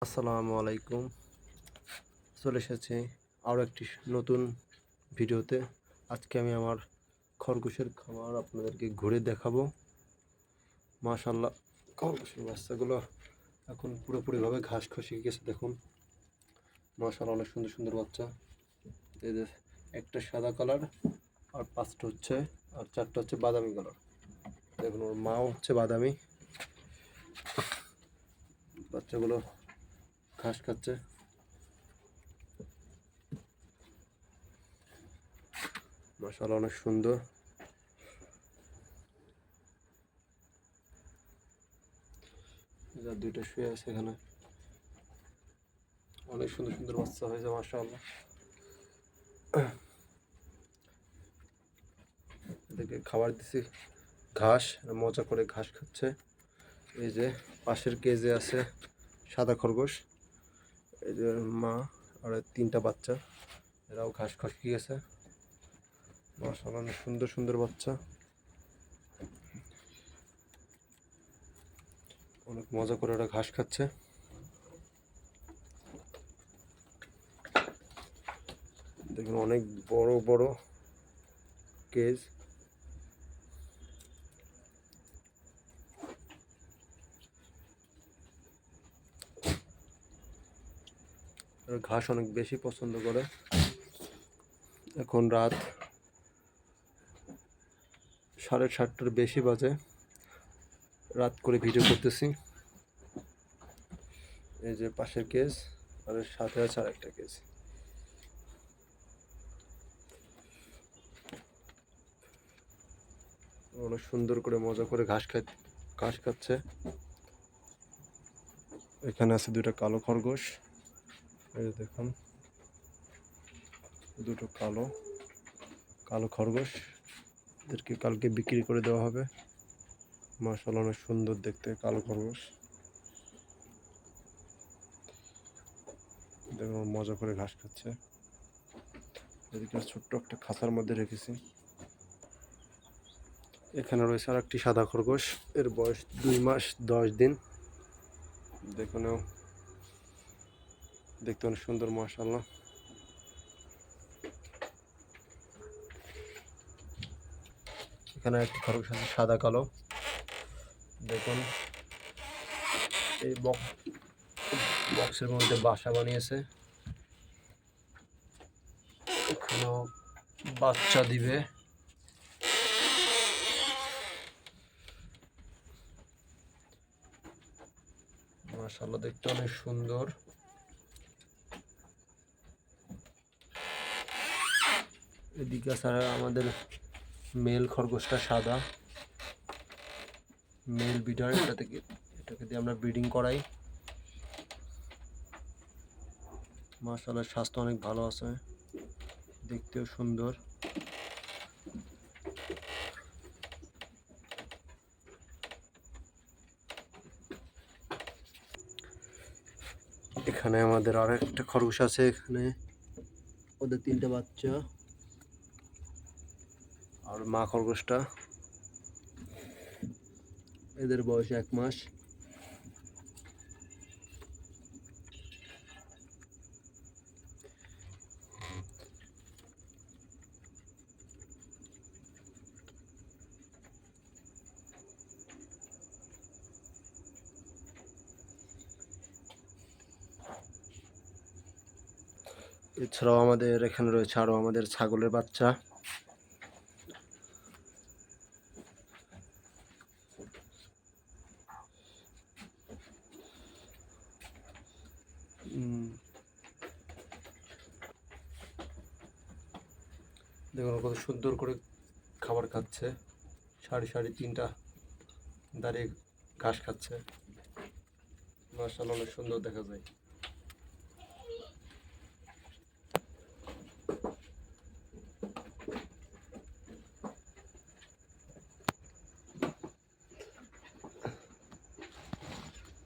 আসসালামু আলাইকুম। চলে এসেছি আরও একটি নতুন ভিডিওতে। আজকে আমি আমার খরগোশের খামার আপনাদেরকে ঘুরে দেখাবো। মাশাআল্লাহ, খরগোশের বাচ্চাগুলো এখন পুরোপুরিভাবে ঘাস খসে গেছে। দেখুন, মাশাআল্লাহ, অনেক সুন্দর সুন্দর বাচ্চা। এদের একটা সাদা কালার, আর পাঁচটা হচ্ছে, আর চারটা হচ্ছে বাদামি কালার। দেখুন, ওর মাও হচ্ছে বাদামি। বাচ্চাগুলো ঘাস খাচ্ছে। মাশাআল্লাহ, অনেক সুন্দর। দুইটা শুয়ে আছে এখানে। অনেক সুন্দর সুন্দর বাচ্চা হয়েছে, মাশাআল্লাহ। এদেরকে খাবার দিছি ঘাস, মজা করে ঘাস খাচ্ছে। এই যে পাশের কেজে আছে সাদা খরগোশ, এই যে মা আর তিনটা বাচ্চা, এরাও ঘাস খসকে গেছে। মাশাআল্লাহ, অনেক সুন্দর সুন্দর বাচ্চা, অনেক মজা করে ওরা ঘাস খাচ্ছে। দেখুন, অনেক বড় বড় কেজ। ঘাস অনেক বেশি পছন্দ করে। এখন রাত 7:30টার বেশি বাজে, রাত করে ভিডিও করতেছি। এই যে পাশের কেজ, আর সাথে আছে আর একটা কেজ। অনেক সুন্দর করে মজা করে ঘাস খাচ্ছে। এখানে আছে দুটো কালো খরগোশ, এই যে দেখুন, দুটো কালো কালো খরগোশ। এদেরকে কালকে বিক্রি করে দেওয়া হবে। মাশাআল্লাহ, অনেক সুন্দর দেখতে কালো খরগোশ। দেখুন, মজা করে ঘাস খাচ্ছে। এদিকে ছোট্ট একটা খাঁচার মধ্যে রেখেছি। এখানে রয়েছে আর একটি সাদা খরগোশ, এর বয়স 2 মাস 10 দিন। দেখুন, দেখতে অনেক সুন্দর, মাশাআল্লাহ। এখানে একটি খরগোশ আছে সাদা কালো। দেখুন, এই বক্সের মধ্যে বাসা বানিয়েছে। এখানেও বাচ্চা দিবে। মাশাআল্লাহ, দেখতে অনেক সুন্দর। এদিকে আছে আমাদের মেল খরগোশটা সাদা, মেল বিডার। এটাকে দিয়ে আমরা ব্রিডিং করাই। মাশাআল্লাহ, স্বাস্থ্য অনেক ভালো আছে, দেখতেও সুন্দর। এখানে আমাদের আর একটা খরগোশ আছে। এখানে ওদের 3টে বাচ্চা, আর মা খরগোশটা, এদের বয়স 1 মাস। এছাড়াও আমাদের এখানে রয়েছে আরও আমাদের ছাগলের বাচ্চা। দেখুন, কত সুন্দর করে খাবার খাচ্ছে। সারি সারি 3টা দাঁড়িয়ে ঘাস খাচ্ছে। মাশাআল্লাহ, অনেক সুন্দর দেখা যায়।